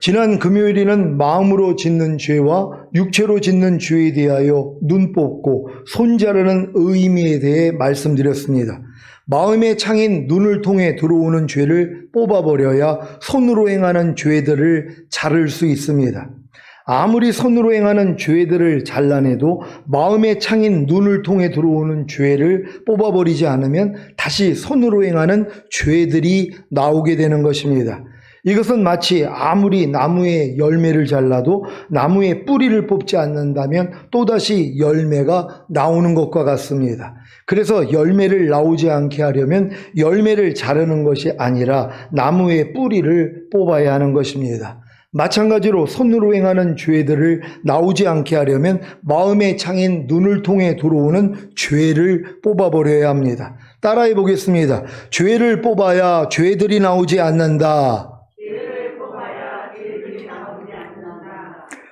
지난 금요일에는 마음으로 짓는 죄와 육체로 짓는 죄에 대하여 눈 뽑고 손 자르는 의미에 대해 말씀드렸습니다. 마음의 창인 눈을 통해 들어오는 죄를 뽑아버려야 손으로 행하는 죄들을 자를 수 있습니다. 아무리 손으로 행하는 죄들을 잘라내도 마음의 창인 눈을 통해 들어오는 죄를 뽑아버리지 않으면 다시 손으로 행하는 죄들이 나오게 되는 것입니다. 이것은 마치 아무리 나무의 열매를 잘라도 나무의 뿌리를 뽑지 않는다면 또다시 열매가 나오는 것과 같습니다. 그래서 열매를 나오지 않게 하려면 열매를 자르는 것이 아니라 나무의 뿌리를 뽑아야 하는 것입니다. 마찬가지로 손으로 행하는 죄들을 나오지 않게 하려면 마음의 창인 눈을 통해 들어오는 죄를 뽑아버려야 합니다. 따라해 보겠습니다. 죄를 뽑아야 죄들이 나오지 않는다.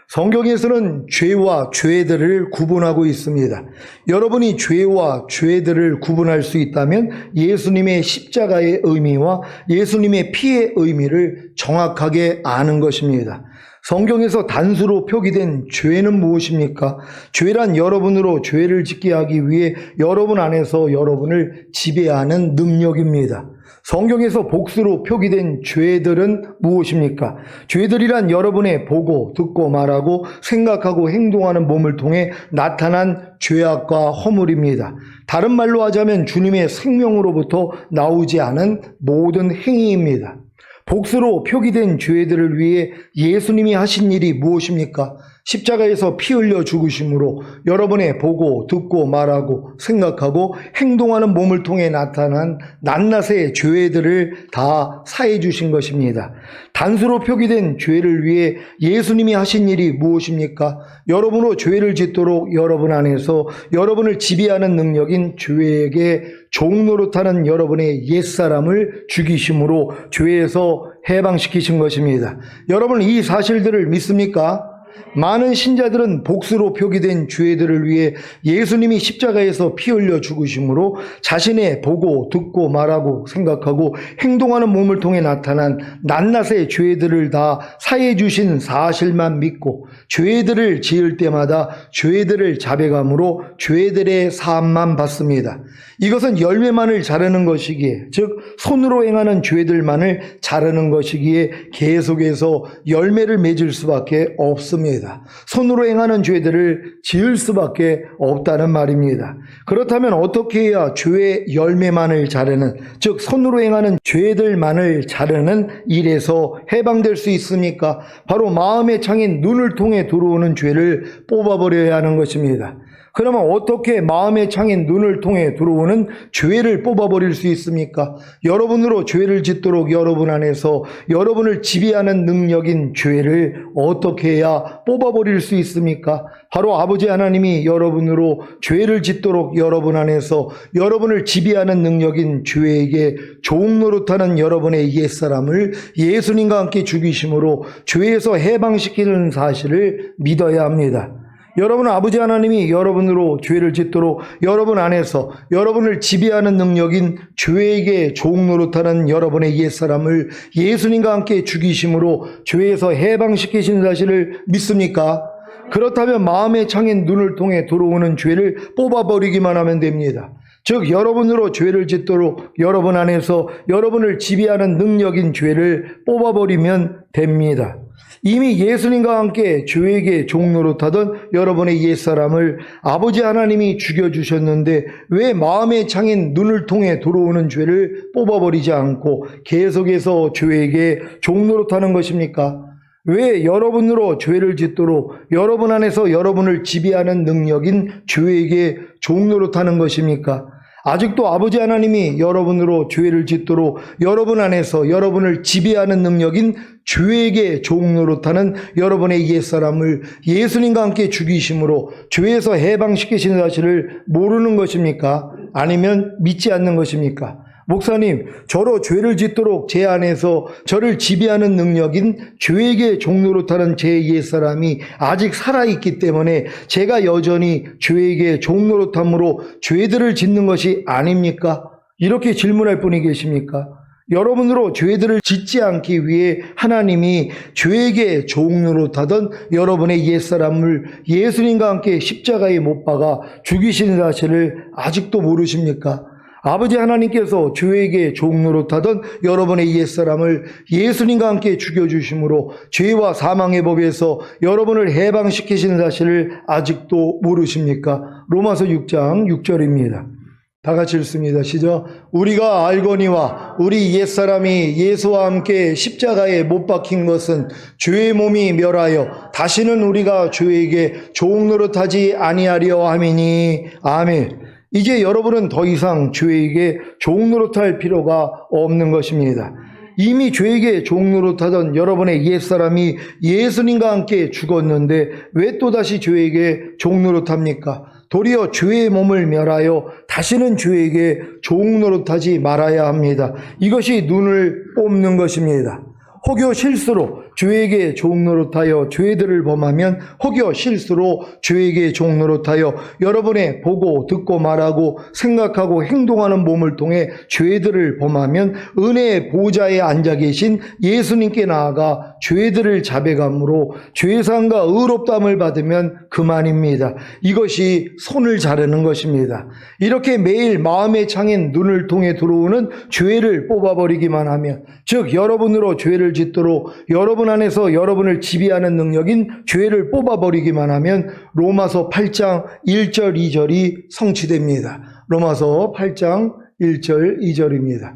성경에서는 죄와 죄들을 구분하고 있습니다. 여러분이 죄와 죄들을 구분할 수 있다면 예수님의 십자가의 의미와 예수님의 피의 의미를 정확하게 아는 것입니다. 성경에서 단수로 표기된 죄는 무엇입니까? 죄란 여러분으로 죄를 짓게 하기 위해 여러분 안에서 여러분을 지배하는 능력입니다. 성경에서 복수로 표기된 죄들은 무엇입니까? 죄들이란 여러분의 보고, 듣고, 말하고, 생각하고, 행동하는 몸을 통해 나타난 죄악과 허물입니다. 다른 말로 하자면 주님의 생명으로부터 나오지 않은 모든 행위입니다. 복수로 표기된 죄들을 위해 예수님이 하신 일이 무엇입니까? 십자가에서 피 흘려 죽으심으로 여러분의 보고, 듣고, 말하고, 생각하고, 행동하는 몸을 통해 나타난 낱낱의 죄들을 다 사해 주신 것입니다. 단수로 표기된 죄를 위해 예수님이 하신 일이 무엇입니까? 여러분으로 죄를 짓도록 여러분 안에서 여러분을 지배하는 능력인 죄에게 종노릇하는 여러분의 옛사람을 죽이심으로 죄에서 해방시키신 것입니다. 여러분 이 사실들을 믿습니까? 많은 신자들은 복수로 표기된 죄들을 위해 예수님이 십자가에서 피 흘려 죽으심으로 자신의 보고, 듣고, 말하고, 생각하고, 행동하는 몸을 통해 나타난 낱낱의 죄들을 다 사해 주신 사실만 믿고 죄들을 지을 때마다 죄들을 자백함으로 죄들의 사함만 받습니다. 이것은 열매만을 자르는 것이기에, 즉 손으로 행하는 죄들만을 자르는 것이기에 계속해서 열매를 맺을 수밖에 없습니다. 손으로 행하는 죄들을 지을 수밖에 없다는 말입니다. 그렇다면 어떻게 해야 죄의 열매만을 자르는, 즉 손으로 행하는 죄들만을 자르는 일에서 해방될 수 있습니까? 바로 마음의 창인 눈을 통해 들어오는 죄를 뽑아버려야 하는 것입니다. 그러면 어떻게 마음의 창인 눈을 통해 들어오는 죄를 뽑아버릴 수 있습니까? 여러분으로 죄를 짓도록 여러분 안에서 여러분을 지배하는 능력인 죄를 어떻게 해야 뽑아버릴 수 있습니까? 바로 아버지 하나님이 여러분으로 죄를 짓도록 여러분 안에서 여러분을 지배하는 능력인 죄에게 종노릇하는 여러분의 옛사람을 예수님과 함께 죽이심으로 죄에서 해방시키는 사실을 믿어야 합니다. 여러분 아버지 하나님이 여러분으로 죄를 짓도록 여러분 안에서 여러분을 지배하는 능력인 죄에게 종노릇하는 여러분의 옛사람을 예수님과 함께 죽이심으로 죄에서 해방시키신 사실을 믿습니까? 그렇다면 마음의 창인 눈을 통해 들어오는 죄를 뽑아버리기만 하면 됩니다. 즉 여러분으로 죄를 짓도록 여러분 안에서 여러분을 지배하는 능력인 죄를 뽑아버리면 됩니다. 이미 예수님과 함께 죄에게 종노릇하던 여러분의 옛사람을 아버지 하나님이 죽여주셨는데 왜 마음의 창인 눈을 통해 들어오는 죄를 뽑아버리지 않고 계속해서 죄에게 종노릇하는 것입니까? 왜 여러분으로 죄를 짓도록 여러분 안에서 여러분을 지배하는 능력인 죄에게 종노릇하는 것입니까? 아직도 아버지 하나님이 여러분으로 죄를 짓도록 여러분 안에서 여러분을 지배하는 능력인 죄에게 종노릇하는 여러분의 옛사람을 예수님과 함께 죽이심으로 죄에서 해방시키신 사실을 모르는 것입니까? 아니면 믿지 않는 것입니까? 목사님, 저로 죄를 짓도록 제 안에서 저를 지배하는 능력인 죄에게 종노릇하는 제 옛사람이 아직 살아있기 때문에 제가 여전히 죄에게 종노릇함으로 죄들을 짓는 것이 아닙니까? 이렇게 질문할 분이 계십니까? 여러분으로 죄들을 짓지 않기 위해 하나님이 죄에게 종노릇하던 여러분의 옛사람을 예수님과 함께 십자가에 못 박아 죽이신 사실을 아직도 모르십니까? 아버지 하나님께서 죄에게 종노릇하던 여러분의 옛사람을 예수님과 함께 죽여주심으로 죄와 사망의 법에서 여러분을 해방시키신 사실을 아직도 모르십니까? 로마서 6장 6절입니다. 다 같이 읽습니다. 시작. 우리가 알거니와 우리 옛사람이 예수와 함께 십자가에 못 박힌 것은 죄의 몸이 멸하여 다시는 우리가 죄에게 종노릇하지 아니하려 함이니. 아멘. 이제 여러분은 더 이상 죄에게 종노릇할 필요가 없는 것입니다. 이미 죄에게 종노릇하던 여러분의 옛사람이 예수님과 함께 죽었는데 왜 또다시 죄에게 종노릇합니까? 도리어 죄의 몸을 멸하여 다시는 죄에게 종노릇하지 말아야 합니다. 이것이 눈을 뽑는 것입니다. 혹여 실수로 죄에게 종노릇하여 죄들을 범하면 혹여 실수로 죄에게 종노릇하여 여러분의 보고 듣고 말하고 생각하고 행동하는 몸을 통해 죄들을 범하면 은혜의 보좌에 앉아 계신 예수님께 나아가 죄들을 자백함으로 죄사함과 의롭다함을 받으면 그만입니다. 이것이 손을 자르는 것입니다. 이렇게 매일 마음의 창인 눈을 통해 들어오는 죄를 뽑아버리기만 하면, 즉 여러분으로 죄를 짓도록 여러분 안에서 여러분을 지배하는 능력인 죄를 뽑아버리기만 하면 로마서 8장 1절 2절이 성취됩니다. 로마서 8장 1절 2절입니다.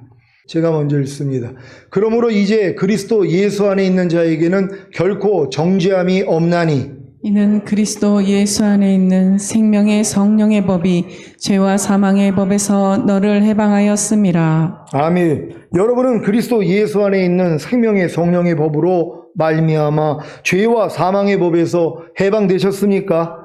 제가 먼저 읽습니다. 그러므로 이제 그리스도 예수 안에 있는 자에게는 결코 정죄함이 없나니 이는 그리스도 예수 안에 있는 생명의 성령의 법이 죄와 사망의 법에서 너를 해방하였음이라. 아멘. 여러분은 그리스도 예수 안에 있는 생명의 성령의 법으로 말미암아 죄와 사망의 법에서 해방되셨습니까?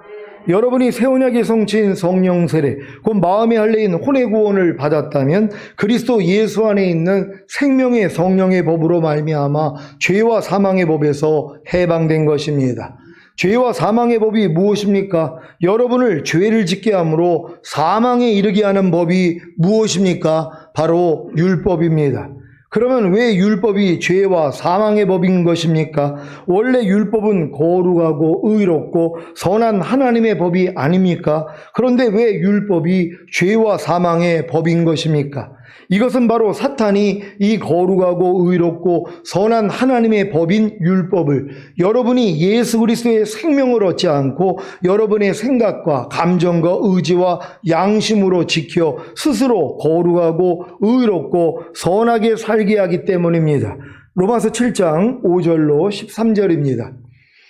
여러분이 새 언약의 성취인 성령 세례, 곧 마음의 할례인 혼의 구원을 받았다면 그리스도 예수 안에 있는 생명의 성령의 법으로 말미암아 죄와 사망의 법에서 해방된 것입니다. 죄와 사망의 법이 무엇입니까? 여러분을 죄를 짓게 함으로 사망에 이르게 하는 법이 무엇입니까? 바로 율법입니다. 그러면 왜 율법이 죄와 사망의 법인 것입니까? 원래 율법은 거룩하고 의롭고 선한 하나님의 법이 아닙니까? 그런데 왜 율법이 죄와 사망의 법인 것입니까? 이것은 바로 사탄이 이 거룩하고 의롭고 선한 하나님의 법인 율법을 여러분이 예수 그리스도의 생명을 얻지 않고 여러분의 생각과 감정과 의지와 양심으로 지켜 스스로 거룩하고 의롭고 선하게 살게 하기 때문입니다. 로마서 7장 5절로 13절입니다.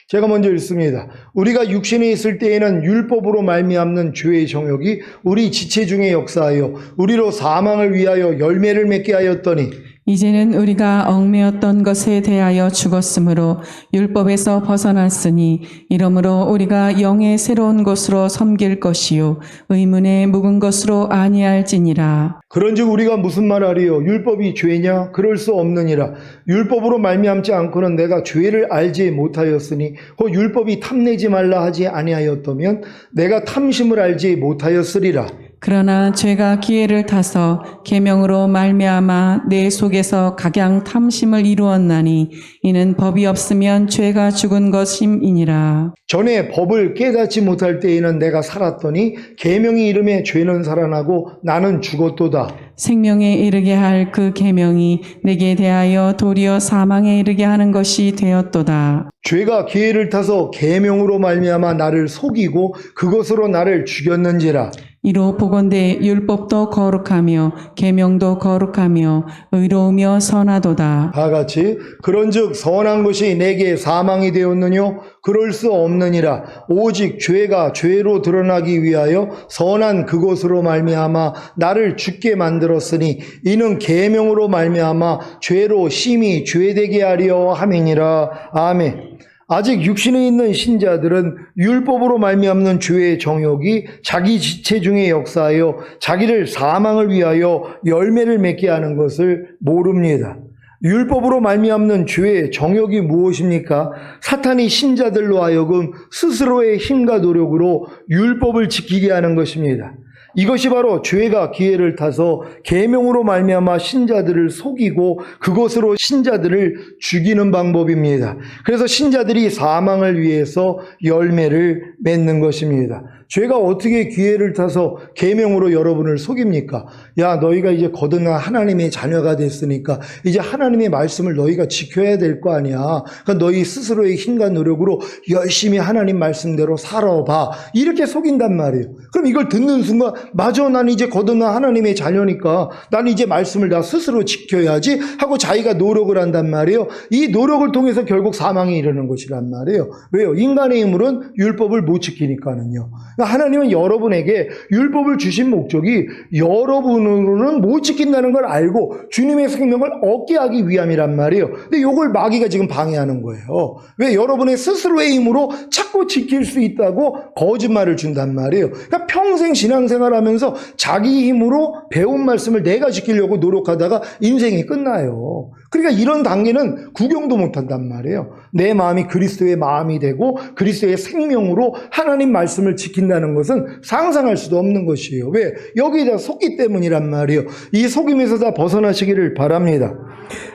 제가 먼저 읽습니다. 우리가 육신에 있을 때에는 율법으로 말미암는 죄의 정욕이 우리 지체 중에 역사하여 우리로 사망을 위하여 열매를 맺게 하였더니 이제는 우리가 얽매였던 것에 대하여 죽었으므로 율법에서 벗어났으니 이러므로 우리가 영의 새로운 것으로 섬길 것이요 의문의 묵은 것으로 아니할지니라. 그런즉 우리가 무슨 말하리요? 율법이 죄냐? 그럴 수 없느니라. 율법으로 말미암지 않고는 내가 죄를 알지 못하였으니 곧 율법이 탐내지 말라 하지 아니하였다면 내가 탐심을 알지 못하였으리라. 그러나 죄가 기회를 타서 계명으로 말미암아 내 속에서 각양 탐심을 이루었나니 이는 법이 없으면 죄가 죽은 것임이니라. 전에 법을 깨닫지 못할 때에는 내가 살았더니 계명이 이름에 죄는 살아나고 나는 죽었도다. 생명에 이르게 할 그 계명이 내게 대하여 도리어 사망에 이르게 하는 것이 되었도다. 죄가 기회를 타서 계명으로 말미암아 나를 속이고 그것으로 나를 죽였는지라. 이로 보건대 율법도 거룩하며 계명도 거룩하며 의로우며 선하도다. 다 같이 그런즉 선한 것이 내게 사망이 되었느뇨? 그럴 수 없느니라. 오직 죄가 죄로 드러나기 위하여 선한 그것으로 말미암아 나를 죽게 만들었으니 이는 계명으로 말미암아 죄로 심히 죄되게 하려 함이니라. 아멘. 아직 육신에 있는 신자들은 율법으로 말미암는 죄의 정욕이 자기 지체 중에 역사하여 자기를 사망을 위하여 열매를 맺게 하는 것을 모릅니다. 율법으로 말미암는 죄의 정욕이 무엇입니까? 사탄이 신자들로 하여금 스스로의 힘과 노력으로 율법을 지키게 하는 것입니다. 이것이 바로 죄가 기회를 타서 계명으로 말미암아 신자들을 속이고 그것으로 신자들을 죽이는 방법입니다. 그래서 신자들이 사망을 위해서 열매를 맺는 것입니다. 죄가 어떻게 기회를 타서 계명으로 여러분을 속입니까? 야, 너희가 이제 거듭난 하나님의 자녀가 됐으니까 이제 하나님의 말씀을 너희가 지켜야 될 거 아니야. 그러니까 너희 스스로의 힘과 노력으로 열심히 하나님 말씀대로 살아봐. 이렇게 속인단 말이에요. 그럼 이걸 듣는 순간 맞아, 난 이제 거듭난 하나님의 자녀니까 난 이제 말씀을 나 스스로 지켜야지 하고 자기가 노력을 한단 말이에요. 이 노력을 통해서 결국 사망에 이르는 것이란 말이에요. 왜요? 인간의 힘으로는 율법을 못 지키니까는요. 하나님은 여러분에게 율법을 주신 목적이 여러분으로는 못 지킨다는 걸 알고 주님의 생명을 얻게 하기 위함이란 말이에요. 근데 이걸 마귀가 지금 방해하는 거예요. 왜? 여러분의 스스로의 힘으로 자꾸 지킬 수 있다고 거짓말을 준단 말이에요. 그러니까 평생 신앙생활하면서 자기 힘으로 배운 말씀을 내가 지키려고 노력하다가 인생이 끝나요. 그러니까 이런 단계는 구경도 못한단 말이에요. 내 마음이 그리스도의 마음이 되고 그리스도의 생명으로 하나님 말씀을 지킨다는 것은 상상할 수도 없는 것이에요. 왜? 여기다 속기 때문이란 말이에요. 이 속임에서 다 벗어나시기를 바랍니다.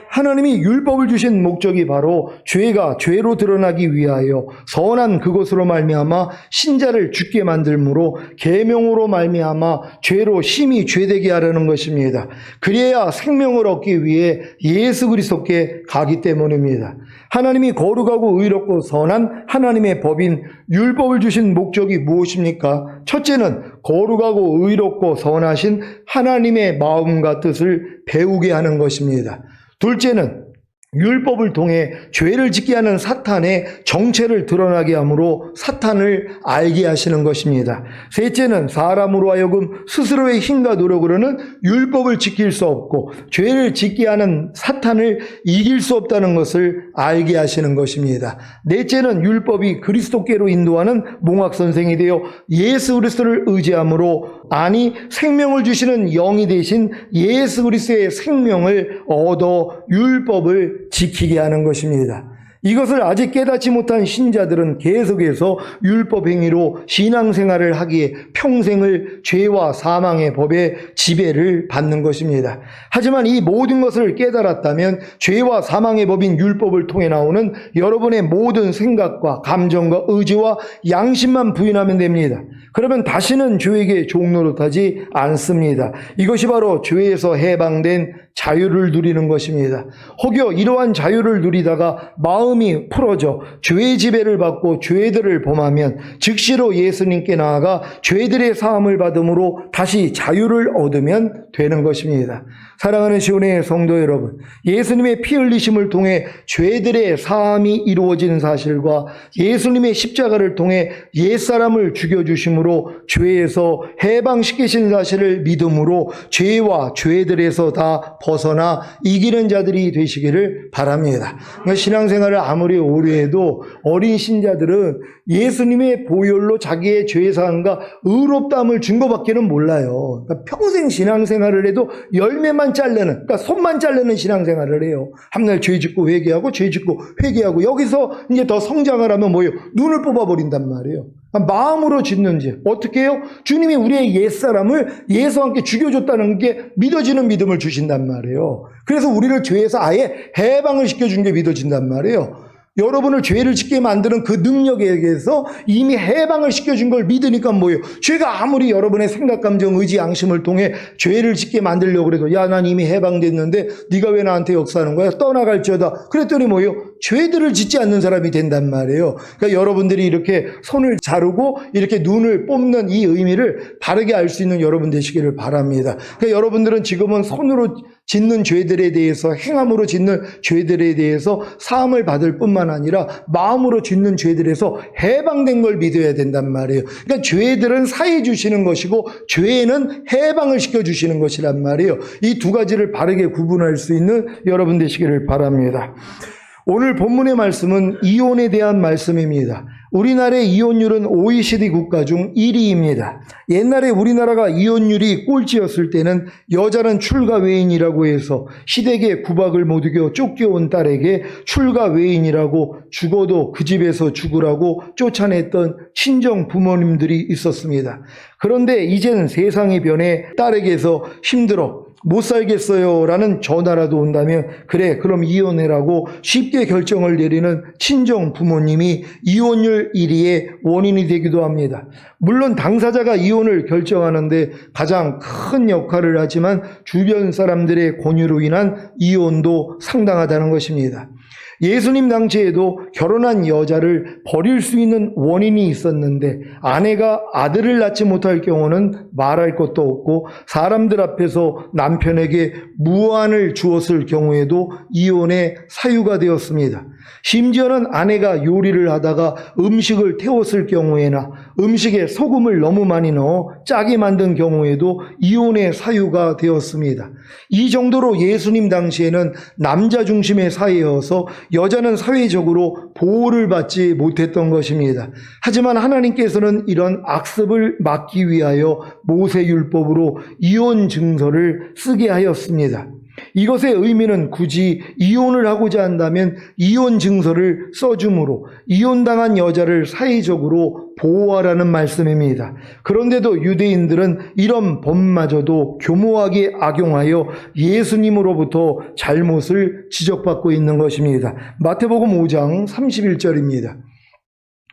하나님이 율법을 주신 목적이 바로 죄가 죄로 드러나기 위하여 선한 그것으로 말미암아 신자를 죽게 만들므로 계명으로 말미암아 죄로 심히 죄되게 하려는 것입니다. 그래야 생명을 얻기 위해 예수 그리스도께 가기 때문입니다. 하나님이 거룩하고 의롭고 선한 하나님의 법인 율법을 주신 목적이 무엇입니까? 첫째는 거룩하고 의롭고 선하신 하나님의 마음과 뜻을 배우게 하는 것입니다. 둘째는 율법을 통해 죄를 짓게 하는 사탄의 정체를 드러나게 함으로 사탄을 알게 하시는 것입니다. 셋째는 사람으로 하여금 스스로의 힘과 노력으로는 율법을 지킬 수 없고 죄를 짓게 하는 사탄을 이길 수 없다는 것을 알게 하시는 것입니다. 넷째는 율법이 그리스도께로 인도하는 몽학선생이 되어 예수 그리스도를 의지함으로 아니 생명을 주시는 영이 되신 예수 그리스도의 생명을 얻어 율법을 지키게 하는 것입니다. 이것을 아직 깨닫지 못한 신자들은 계속해서 율법 행위로 신앙생활을 하기에 평생을 죄와 사망의 법에 지배를 받는 것입니다. 하지만 이 모든 것을 깨달았다면 죄와 사망의 법인 율법을 통해 나오는 여러분의 모든 생각과 감정과 의지와 양심만 부인하면 됩니다. 그러면 다시는 죄에게 종노릇하지 않습니다. 이것이 바로 죄에서 해방된 자유를 누리는 것입니다. 혹여 이러한 자유를 누리다가 마음이 풀어져 죄의 지배를 받고 죄들을 범하면 즉시로 예수님께 나아가 죄들의 사함을 받음으로 다시 자유를 얻으면 되는 것입니다. 사랑하는 시온의 성도 여러분, 예수님의 피 흘리심을 통해 죄들의 사함이 이루어진 사실과 예수님의 십자가를 통해 옛사람을 죽여주심으로 죄에서 해방시키신 사실을 믿음으로 죄와 죄들에서 다 벗어나 이기는 자들이 되시기를 바랍니다. 그러니까 신앙생활을 아무리 오래 해도 어린 신자들은 예수님의 보혈로 자기의 죄사함과 의롭다함을 준 것밖에는 몰라요. 그러니까 평생 신앙생활을 해도 열매만 자르는, 그러니까 손만 자르는 신앙생활을 해요. 한날 죄 짓고 회개하고 죄 짓고 회개하고 여기서 이제 더 성장을 하면 뭐예요? 눈을 뽑아버린단 말이에요. 마음으로 짓는 죄. 어떻게 해요? 주님이 우리의 옛사람을 예수와 함께 죽여줬다는 게 믿어지는 믿음을 주신단 말이에요. 그래서 우리를 죄에서 아예 해방을 시켜준 게 믿어진단 말이에요. 여러분을 죄를 짓게 만드는 그 능력에 의해서 이미 해방을 시켜준 걸 믿으니까 뭐예요? 죄가 아무리 여러분의 생각, 감정, 의지, 양심을 통해 죄를 짓게 만들려고 그래도 야, 난 이미 해방됐는데 네가 왜 나한테 역사하는 거야? 떠나갈지어다. 그랬더니 뭐예요? 죄들을 짓지 않는 사람이 된단 말이에요. 그러니까 여러분들이 이렇게 손을 자르고 이렇게 눈을 뽑는 이 의미를 바르게 알 수 있는 여러분 되시기를 바랍니다. 그러니까 여러분들은 지금은 손으로 짓는 죄들에 대해서, 행함으로 짓는 죄들에 대해서 사함을 받을 뿐만 아니라 마음으로 짓는 죄들에서 해방된 걸 믿어야 된단 말이에요. 그러니까 죄들은 사해 주시는 것이고 죄는 해방을 시켜주시는 것이란 말이에요. 이 두 가지를 바르게 구분할 수 있는 여러분 되시기를 바랍니다. 오늘 본문의 말씀은 이혼에 대한 말씀입니다. 우리나라의 이혼율은 OECD 국가 중 1위입니다. 옛날에 우리나라가 이혼율이 꼴찌였을 때는 여자는 출가 외인이라고 해서 시댁에 구박을 못 이겨 쫓겨온 딸에게 출가 외인이라고 죽어도 그 집에서 죽으라고 쫓아냈던 친정 부모님들이 있었습니다. 그런데 이제는 세상이 변해 딸에게서 힘들어 못 살겠어요 라는 전화라도 온다면 그래 그럼 이혼해라고 쉽게 결정을 내리는 친정 부모님이 이혼율 1위의 원인이 되기도 합니다. 물론 당사자가 이혼을 결정하는데 가장 큰 역할을 하지만 주변 사람들의 권유로 인한 이혼도 상당하다는 것입니다. 예수님 당시에도 결혼한 여자를 버릴 수 있는 원인이 있었는데 아내가 아들을 낳지 못할 경우는 말할 것도 없고 사람들 앞에서 남편에게 무안을 주었을 경우에도 이혼의 사유가 되었습니다. 심지어는 아내가 요리를 하다가 음식을 태웠을 경우에나 음식에 소금을 너무 많이 넣어 짜게 만든 경우에도 이혼의 사유가 되었습니다. 이 정도로 예수님 당시에는 남자 중심의 사회여서 여자는 사회적으로 보호를 받지 못했던 것입니다. 하지만 하나님께서는 이런 악습을 막기 위하여 모세율법으로 이혼 증서를 쓰게 하였습니다. 이것의 의미는 굳이 이혼을 하고자 한다면 이혼 증서를 써줌으로 이혼당한 여자를 사회적으로 보호하라는 말씀입니다. 그런데도 유대인들은 이런 법마저도 교모하게 악용하여 예수님으로부터 잘못을 지적받고 있는 것입니다. 마태복음 5장 31절입니다.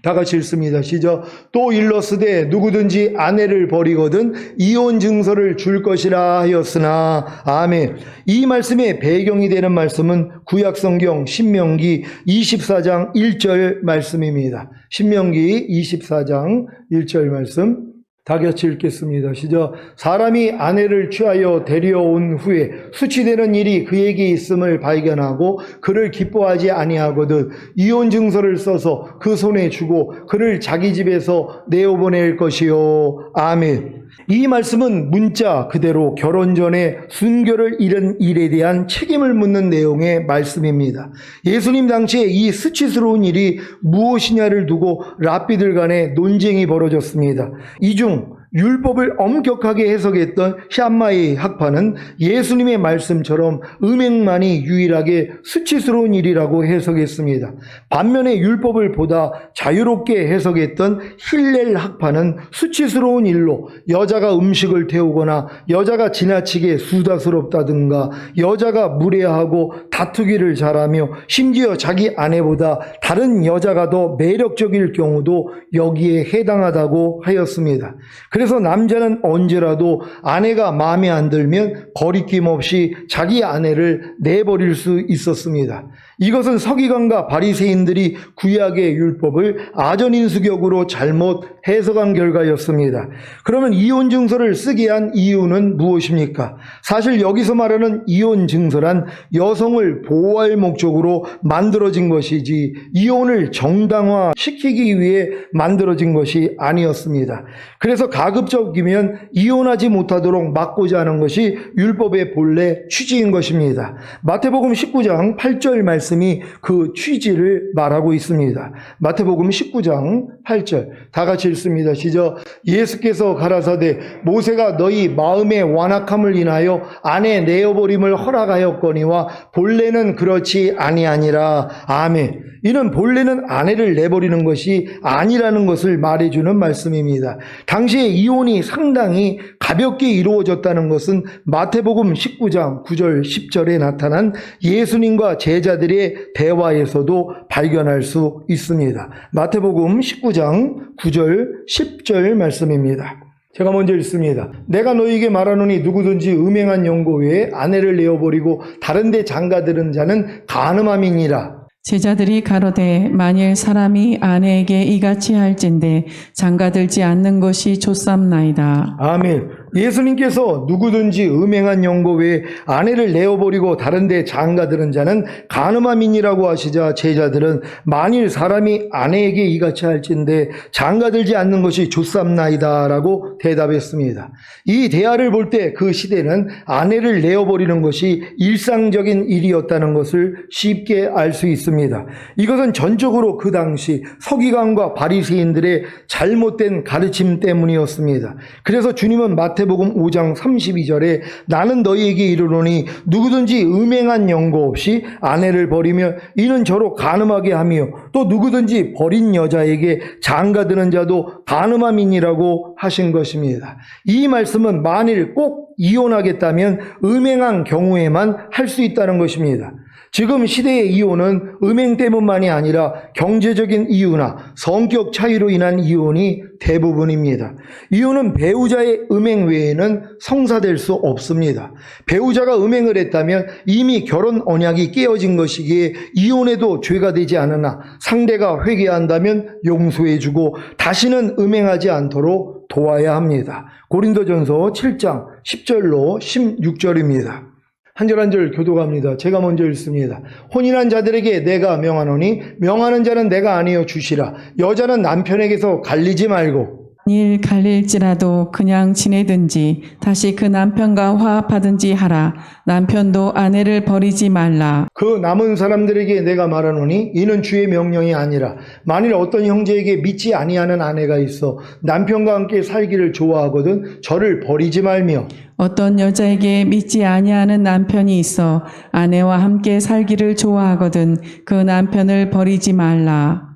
다 같이 읽습니다. 시작. 또 일렀으되 누구든지 아내를 버리거든 이혼 증서를 줄 것이라 하였으나. 아멘. 이 말씀의 배경이 되는 말씀은 구약성경 신명기 24장 1절 말씀입니다. 신명기 24장 1절 말씀 다 같이 읽겠습니다. 시작. 사람이 아내를 취하여 데려온 후에 수치되는 일이 그에게 있음을 발견하고 그를 기뻐하지 아니하거든 이혼 증서를 써서 그 손에 주고 그를 자기 집에서 내어보낼 것이요. 아멘. 이 말씀은 문자 그대로 결혼 전에 순교를 잃은 일에 대한 책임을 묻는 내용의 말씀입니다. 예수님 당시에 이 수치스러운 일이 무엇이냐를 두고 랍비들 간에 논쟁이 벌어졌습니다. 이 중 율법을 엄격하게 해석했던 샴마이 학파는 예수님의 말씀처럼 음행만이 유일하게 수치스러운 일이라고 해석했습니다. 반면에 율법을 보다 자유롭게 해석했던 힐렐 학파는 수치스러운 일로 여자가 음식을 태우거나 여자가 지나치게 수다스럽다든가 여자가 무례하고 다투기를 잘하며 심지어 자기 아내보다 다른 여자가 더 매력적일 경우도 여기에 해당하다고 하였습니다. 그래서 남자는 언제라도 아내가 마음에 안 들면 거리낌 없이 자기 아내를 내버릴 수 있었습니다. 이것은 서기관과 바리새인들이 구약의 율법을 아전인수격으로 잘못 해석한 결과였습니다. 그러면 이혼 증서를 쓰게 한 이유는 무엇입니까? 사실 여기서 말하는 이혼 증서란 여성을 보호할 목적으로 만들어진 것이지 이혼을 정당화시키기 위해 만들어진 것이 아니었습니다. 그래서 가급적이면 이혼하지 못하도록 막고자 하는 것이 율법의 본래 취지인 것입니다. 마태복음 19장 8절 말씀이 그 취지를 말하고 있습니다. 마태복음 19장 8절 다 같이 읽습니다. 시작. 예수께서 가라사대 모세가 너희 마음의 완악함을 인하여 아내 내어버림을 허락하였거니와 본래는 그렇지 아니하니라. 아멘. 이는 본래는 아내를 내버리는 것이 아니라는 것을 말해주는 말씀입니다. 당시에 이혼이 상당히 가볍게 이루어졌다는 것은 마태복음 19장 9절 10절에 나타난 예수님과 제자들의 대화에서도 발견할 수 있습니다. 마태복음 19장 9절 10절 말씀입니다. 제가 먼저 읽습니다. 내가 너희에게 말하노니 누구든지 음행한 영고 외에 아내를 내어버리고 다른 데 장가들은 자는 간음함이니라. 제자들이 가로되 만일 사람이 아내에게 이같이 할진대 장가들지 않는 것이 좋삼나이다. 아멘. 예수님께서 누구든지 음행한 영고 외에 아내를 내어버리고 다른 데 장가드는 자는 간음함이니라고 하시자 제자들은 만일 사람이 아내에게 이같이 할진대 장가들지 않는 것이 좋삼나이다 라고 대답했습니다. 이 대화를 볼 때 그 시대는 아내를 내어버리는 것이 일상적인 일이었다는 것을 쉽게 알 수 있습니다. 이것은 전적으로 그 당시 서기관과 바리새인들의 잘못된 가르침 때문이었습니다. 그래서 주님은 마태복음 5장 32절에 나는 너희에게 이르노니 누구든지 음행한 영고 없이 아내를 버리며 이는 저로 간음하게 하며 또 누구든지 버린 여자에게 장가드는 자도 간음함이니라고 하신 것입니다. 이 말씀은 만일 꼭 이혼하겠다면 음행한 경우에만 할 수 있다는 것입니다. 지금 시대의 이혼은 음행 때문만이 아니라 경제적인 이유나 성격 차이로 인한 이혼이 대부분입니다. 이혼은 배우자의 음행 외에는 성사될 수 없습니다. 배우자가 음행을 했다면 이미 결혼 언약이 깨어진 것이기에 이혼해도 죄가 되지 않으나 상대가 회개한다면 용서해주고 다시는 음행하지 않도록 도와야 합니다. 고린도전서 7장 10절로 16절입니다. 한 절 한 절 교독합니다. 제가 먼저 읽습니다. 혼인한 자들에게 내가 명하노니 명하는 자는 내가 아니여 주시라. 여자는 남편에게서 갈리지 말고 만일 갈릴지라도 그냥 지내든지 다시 그 남편과 화합하든지 하라. 남편도 아내를 버리지 말라. 그 남은 사람들에게 내가 말하노니 이는 주의 명령이 아니라 만일 어떤 형제에게 믿지 아니하는 아내가 있어 남편과 함께 살기를 좋아하거든 저를 버리지 말며 어떤 여자에게 믿지 아니하는 남편이 있어 아내와 함께 살기를 좋아하거든 그 남편을 버리지 말라.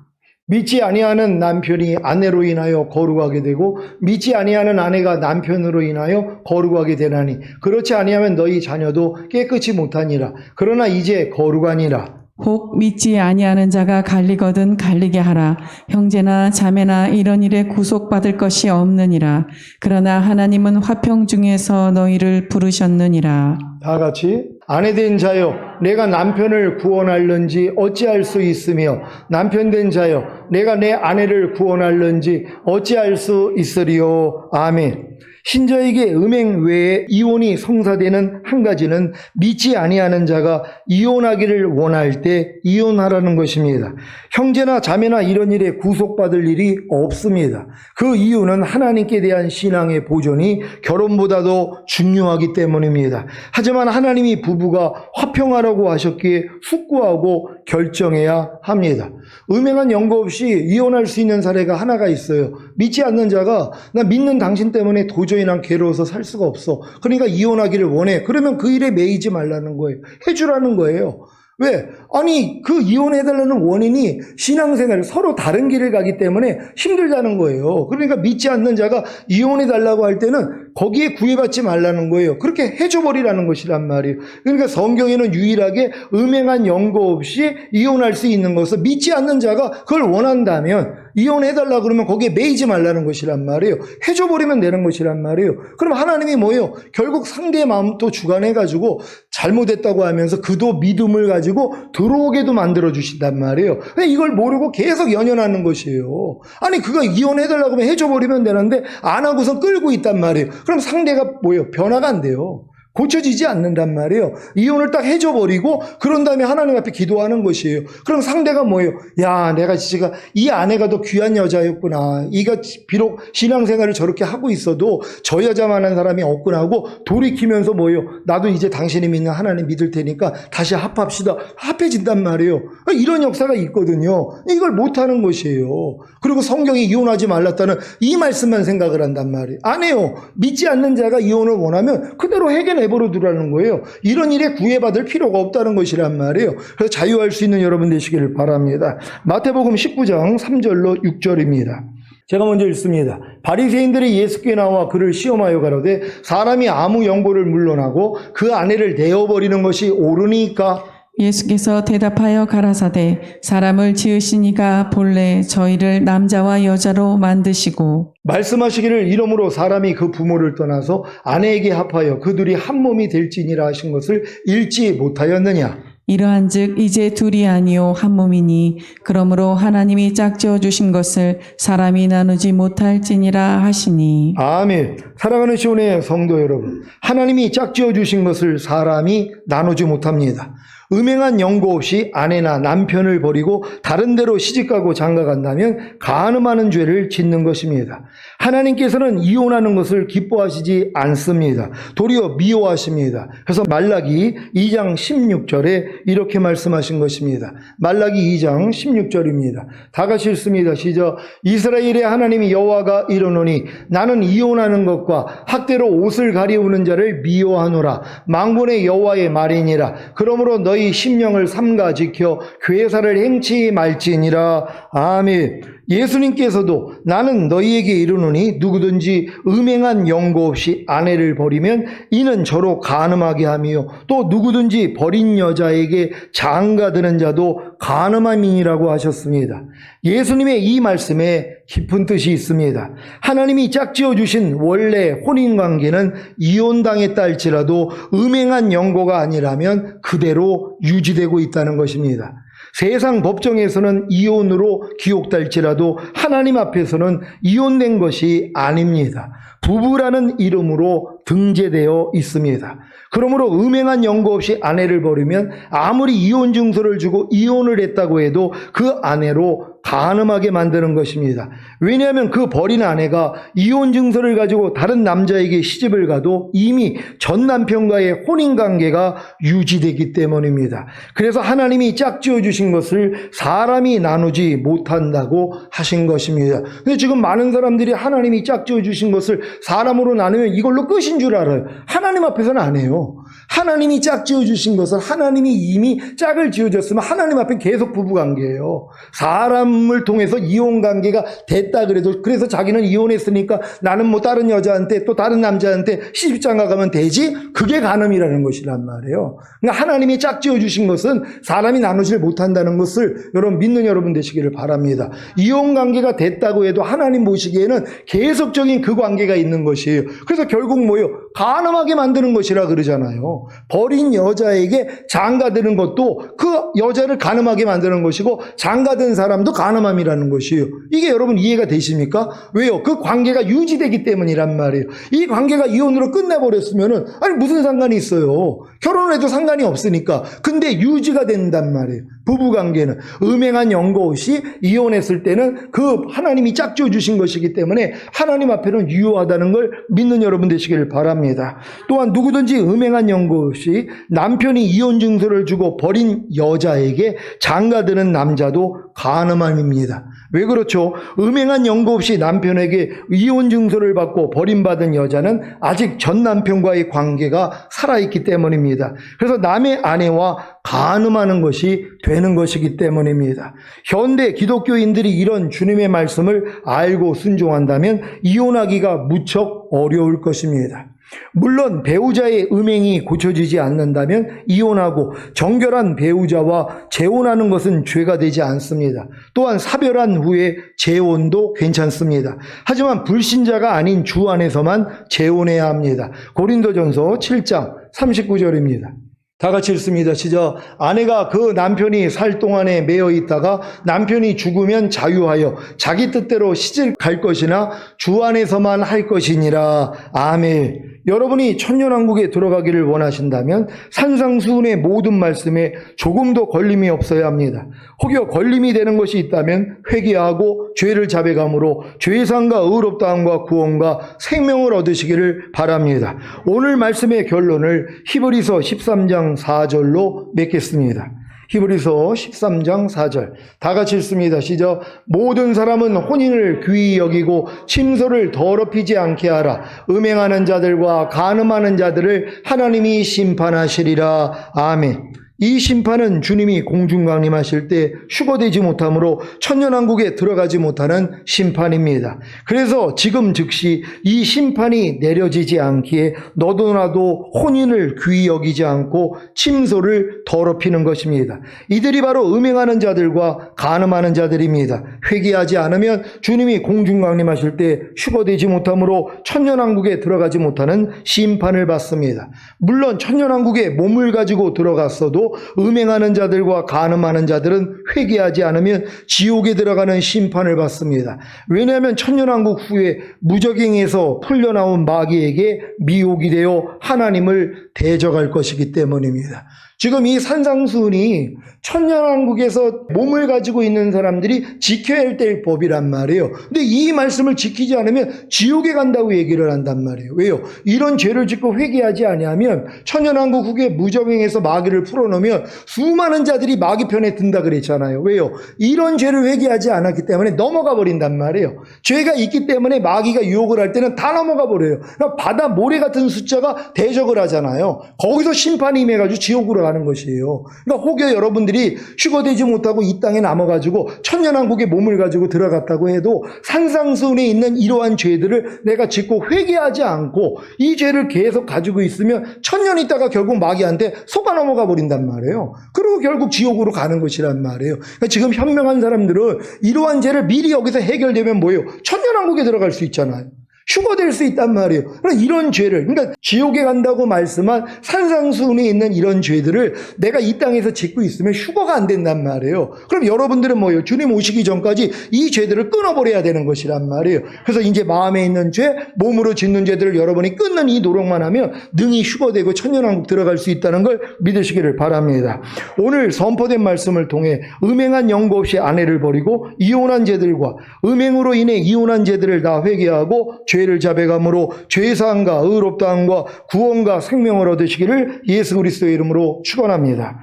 믿지 아니하는 남편이 아내로 인하여 거룩하게 되고 믿지 아니하는 아내가 남편으로 인하여 거룩하게 되나니 그렇지 아니하면 너희 자녀도 깨끗이 못하니라. 그러나 이제 거룩하니라. 혹 믿지 아니하는 자가 갈리거든 갈리게 하라. 형제나 자매나 이런 일에 구속받을 것이 없느니라. 그러나 하나님은 화평 중에서 너희를 부르셨느니라. 다 같이 아내된 자여 내가 남편을 구원할는지 어찌할 수 있으며 남편된 자여 내가 내 아내를 구원할는지 어찌할 수 있으리요. 아멘. 신자에게 음행 외에 이혼이 성사되는 한 가지는 믿지 아니하는 자가 이혼하기를 원할 때 이혼하라는 것입니다. 형제나 자매나 이런 일에 구속받을 일이 없습니다. 그 이유는 하나님께 대한 신앙의 보존이 결혼보다도 중요하기 때문입니다. 하지만 하나님이 부부가 화평하라고 하셨기에 숙고하고 결정해야 합니다. 음행한 연고 없이 이혼할 수 있는 사례가 하나가 있어요. 믿지 않는 자가 나 믿는 당신 때문에 도저히 난 괴로워서 살 수가 없어. 그러니까 이혼하기를 원해. 그러면 그 일에 매이지 말라는 거예요. 해주라는 거예요. 왜? 아니 그 이혼해달라는 원인이 신앙생활 서로 다른 길을 가기 때문에 힘들다는 거예요. 그러니까 믿지 않는 자가 이혼해달라고 할 때는 거기에 구애받지 말라는 거예요. 그렇게 해줘버리라는 것이란 말이에요. 그러니까 성경에는 유일하게 음행한 연고 없이 이혼할 수 있는 것을 믿지 않는 자가 그걸 원한다면 이혼해달라 그러면 거기에 매이지 말라는 것이란 말이에요. 해줘버리면 되는 것이란 말이에요. 그럼 하나님이 뭐예요? 결국 상대의 마음도 주관해가지고 잘못했다고 하면서 그도 믿음을 가지고 들어오게도 만들어주신단 말이에요. 근데 이걸 모르고 계속 연연하는 것이에요. 아니 그가 이혼해달라고 하면 해줘버리면 되는데 안 하고선 끌고 있단 말이에요. 그럼 상대가 뭐예요? 변화가 안 돼요. 고쳐지지 않는단 말이에요. 이혼을 딱 해줘버리고 그런 다음에 하나님 앞에 기도하는 것이에요. 그럼 상대가 뭐예요? 야 내가 진짜 이 아내가 더 귀한 여자였구나. 이가 비록 신앙생활을 저렇게 하고 있어도 저 여자만한 사람이 없구나 하고 돌이키면서 뭐예요? 나도 이제 당신이 믿는 하나님 믿을 테니까 다시 합합시다. 합해진단 말이에요. 이런 역사가 있거든요. 이걸 못하는 것이에요. 그리고 성경이 이혼하지 말랐다는 이 말씀만 생각을 한단 말이에요. 안 해요. 믿지 않는 자가 이혼을 원하면 그대로 내버려 두라는 거예요. 이런 일에 구애받을 필요가 없다는 것이란 말이에요. 그래서 자유할 수 있는 여러분 되시기를 바랍니다. 마태복음 19장 3절로 6절입니다. 제가 먼저 읽습니다. 바리새인들이 예수께 나와 그를 시험하여 가로되 사람이 아무 연고를 물러나고 그 아내를 내어버리는 것이 옳으니까 예수께서 대답하여 가라사대 사람을 지으신 이가 본래 저희를 남자와 여자로 만드시고 말씀하시기를 이러므로 사람이 그 부모를 떠나서 아내에게 합하여 그들이 한 몸이 될지니라 하신 것을 읽지 못하였느냐. 이러한즉 이제 둘이 아니요 한 몸이니 그러므로 하나님이 짝지어 주신 것을 사람이 나누지 못할지니라 하시니. 아멘. 사랑하는 시온의 성도 여러분, 하나님이 짝지어 주신 것을 사람이 나누지 못합니다. 음행한 연고 없이 아내나 남편을 버리고 다른 데로 시집가고 장가간다면 간음하는 죄를 짓는 것입니다. 하나님께서는 이혼하는 것을 기뻐하시지 않습니다. 도리어 미워하십니다. 그래서 말라기 2장 16절에 이렇게 말씀하신 것입니다. 말라기 2장 16절입니다. 다 같이 읽습니다. 시작. 이스라엘의 하나님이 여호와가 이르노니 나는 이혼하는 것과 학대로 옷을 가리우는 자를 미워하노라. 망군의 여호와의 말이니라. 그러므로 너희 심령을 삼가 지켜 괴사를 행치 말지니라. 아멘. 예수님께서도 나는 너희에게 이르노니 누구든지 음행한 연고 없이 아내를 버리면 이는 저로 간음하게 하며 또 누구든지 버린 여자에게 장가드는 자도 간음함이니라고 하셨습니다. 예수님의 이 말씀에 깊은 뜻이 있습니다. 하나님이 짝지어 주신 원래 혼인관계는 이혼당했다 할지라도 음행한 연고가 아니라면 그대로 유지되고 있다는 것입니다. 세상 법정에서는 이혼으로 기록될지라도 하나님 앞에서는 이혼된 것이 아닙니다. 부부라는 이름으로 등재되어 있습니다. 그러므로 음행한 연고 없이 아내를 버리면 아무리 이혼 증서를 주고 이혼을 했다고 해도 그 아내로 간음하게 만드는 것입니다. 왜냐하면 그 버린 아내가 이혼 증서를 가지고 다른 남자에게 시집을 가도 이미 전 남편과의 혼인관계가 유지되기 때문입니다. 그래서 하나님이 짝지어 주신 것을 사람이 나누지 못한다고 하신 것입니다. 근데 지금 많은 사람들이 하나님이 짝지어 주신 것을 사람으로 나누면 이걸로 끝인 줄 알아요. 하나님 앞에서는 안 해요. 하나님이 짝지어 주신 것을 하나님이 이미 짝을 지어줬으면 하나님 앞에 계속 부부관계예요. 사람을 통해서 이혼관계가 됐다 그래도 그래서 자기는 이혼했으니까 나는 뭐 다른 여자한테 또 다른 남자한테 시집장가 가면 되지? 그게 간음이라는 것이란 말이에요. 그러니까 하나님이 짝지어 주신 것은 사람이 나누질 못한다는 것을 여러분 믿는 여러분 되시기를 바랍니다. 이혼관계가 됐다고 해도 하나님 보시기에는 계속적인 그 관계가 있는 것이에요. 그래서 결국 뭐예요? 간음하게 만드는 것이라 그러잖아요. 버린 여자에게 장가드는 것도 그 여자를 간음하게 만드는 것이고 장가든 사람도 간음함이라는 것이에요. 이게 여러분 이해가 되십니까? 왜요? 그 관계가 유지되기 때문이란 말이에요. 이 관계가 이혼으로 끝나버렸으면은 아니 무슨 상관이 있어요? 결혼을 해도 상관이 없으니까. 근데 유지가 된단 말이에요. 부부관계는 음행한 연고 없이 이혼했을 때는 그 하나님이 짝지어 주신 것이기 때문에 하나님 앞에는 유효하다는 걸 믿는 여러분 되시기를 바랍니다. 또한 누구든지 음행한 연고 없이 남편이 이혼 증서를 주고 버린 여자에게 장가드는 남자도 간음함입니다. 왜 그렇죠? 음행한 연고 없이 남편에게 이혼 증서를 받고 버림받은 여자는 아직 전 남편과의 관계가 살아있기 때문입니다. 그래서 남의 아내와 간음하는 것이 되는 것이기 때문입니다. 현대 기독교인들이 이런 주님의 말씀을 알고 순종한다면 이혼하기가 무척 어려울 것입니다. 물론 배우자의 음행이 고쳐지지 않는다면 이혼하고 정결한 배우자와 재혼하는 것은 죄가 되지 않습니다. 또한 사별한 후에 재혼도 괜찮습니다. 하지만 불신자가 아닌 주 안에서만 재혼해야 합니다. 고린도전서 7장 39절입니다. 다 같이 읽습니다. 시작. 아내가 그 남편이 살 동안에 매여 있다가 남편이 죽으면 자유하여 자기 뜻대로 시집 갈 것이나 주 안에서만 할 것이니라. 아멘. 여러분이 천년왕국에 들어가기를 원하신다면 산상수훈의 모든 말씀에 조금도 걸림이 없어야 합니다. 혹여 걸림이 되는 것이 있다면 회개하고 죄를 자백함으로 죄상과 의롭다함과 구원과 생명을 얻으시기를 바랍니다. 오늘 말씀의 결론을 히브리서 13장 4절로 맺겠습니다. 히브리서 13장 4절 다 같이 읽습니다. 시작. 모든 사람은 혼인을 귀히 여기고 침소를 더럽히지 않게 하라. 음행하는 자들과 간음하는 자들을 하나님이 심판하시리라. 아멘. 이 심판은 주님이 공중강림하실 때 휴거되지 못하므로 천년왕국에 들어가지 못하는 심판입니다. 그래서 지금 즉시 이 심판이 내려지지 않기에 너도 나도 혼인을 귀히 여기지 않고 침소를 더럽히는 것입니다. 이들이 바로 음행하는 자들과 간음하는 자들입니다. 회개하지 않으면 주님이 공중강림하실 때 휴거되지 못하므로 천년왕국에 들어가지 못하는 심판을 받습니다. 물론 천년왕국에 몸을 가지고 들어갔어도 그러므로 음행하는 자들과 간음하는 자들은 회개하지 않으면 지옥에 들어가는 심판을 받습니다. 왜냐하면 천년왕국 후에 무적행에서 풀려나온 마귀에게 미혹이 되어 하나님을 대적할 것이기 때문입니다. 지금 이 산상수훈이 천년왕국에서 몸을 가지고 있는 사람들이 지켜야 될 법이란 말이에요. 근데 이 말씀을 지키지 않으면 지옥에 간다고 얘기를 한단 말이에요. 왜요? 이런 죄를 짓고 회개하지 아니하면 천년왕국 후에 무적행에서 마귀를 풀어놓으면 수많은 자들이 마귀 편에 든다 그랬잖아요. 왜요? 이런 죄를 회개하지 않았기 때문에 넘어가 버린단 말이에요. 죄가 있기 때문에 마귀가 유혹을 할 때는 다 넘어가 버려요. 그러니까 바다 모래 같은 숫자가 대적을 하잖아요. 거기서 심판이 임해가지고 지옥으로 가는 것이에요. 그러니까 혹여 여러분들이 휴거되지 못하고 이 땅에 남아가지고 천년왕국에 몸을 가지고 들어갔다고 해도 산상수훈에 있는 이러한 죄들을 내가 짓고 회개하지 않고 이 죄를 계속 가지고 있으면 천년 있다가 결국 마귀한테 속아 넘어가 버린단 말이에요. 그리고 결국 지옥으로 가는 것이란 말이에요. 그러니까 지금 현명한 사람들은 이러한 죄를 미리 여기서 해결되면 뭐예요? 천년왕국에 들어갈 수 있잖아요. 휴거될 수 있단 말이에요. 그러니까 이런 죄를, 그러니까 지옥에 간다고 말씀한 산상수훈에 있는 이런 죄들을 내가 이 땅에서 짓고 있으면 휴거가 안 된단 말이에요. 그럼 여러분들은 뭐예요? 주님 오시기 전까지 이 죄들을 끊어버려야 되는 것이란 말이에요. 그래서 이제 마음에 있는 죄, 몸으로 짓는 죄들을 여러분이 끊는 이 노력만 하면 능히 휴거되고 천년왕국 들어갈 수 있다는 걸 믿으시기를 바랍니다. 오늘 선포된 말씀을 통해 음행한 영구 없이 아내를 버리고 이혼한 죄들과 음행으로 인해 이혼한 죄들을 다 회개하고 죄를 자백함으로 죄사함과 의롭다함과 구원과 생명을 얻으시기를 예수 그리스도의 이름으로 축원합니다.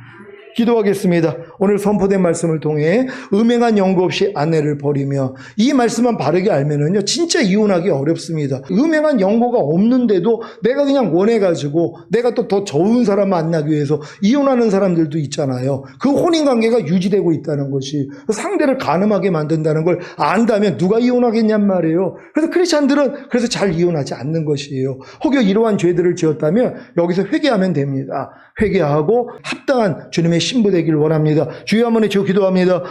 기도하겠습니다. 오늘 선포된 말씀을 통해 음행한 영구 없이 아내를 버리며 이 말씀만 바르게 알면은요 진짜 이혼하기 어렵습니다. 음행한 영구가 없는데도 내가 그냥 원해가지고 내가 또 더 좋은 사람 만나기 위해서 이혼하는 사람들도 있잖아요. 그 혼인관계가 유지되고 있다는 것이 상대를 간음하게 만든다는 걸 안다면 누가 이혼하겠냔 말이에요. 그래서 크리스찬들은 그래서 잘 이혼하지 않는 것이에요. 혹여 이러한 죄들을 지었다면 여기서 회개하면 됩니다. 회개하고 합당한 주님의 신부 되기를 원합니다. 주여 한번 외쳐 기도합니다.